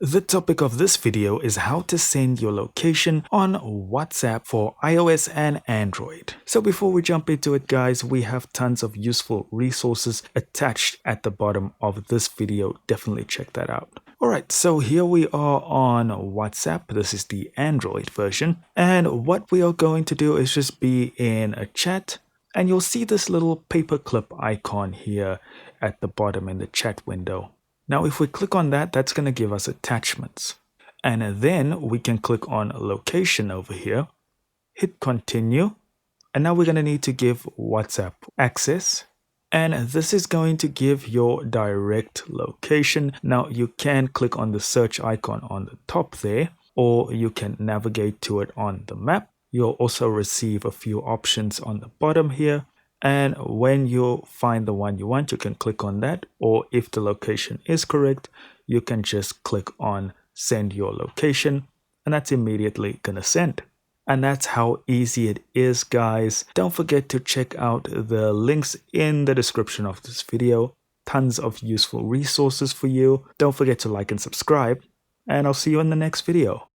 The topic of this video is how to send your location on WhatsApp for iOS and Android. So before we jump into it, guys, we have tons of useful resources attached at the bottom of this video. Definitely check that out. Alright, so here we are on WhatsApp. This is the Android version. And what we are going to do is just be in a chat. And you'll see this little paperclip icon here at the bottom in the chat window. Now, if we click on that, that's going to give us attachments. And then we can click on location over here, hit continue. And now we're going to need to give WhatsApp access. And this is going to give your direct location. Now, you can click on the search icon on the top there, or you can navigate to it on the map. You'll also receive a few options on the bottom here. And when you find the one you want, you can click on that. Or if the location is correct, you can just click on send your location. And that's immediately going to send. And that's how easy it is, guys. Don't forget to check out the links in the description of this video. Tons of useful resources for you. Don't forget to like and subscribe. And I'll see you in the next video.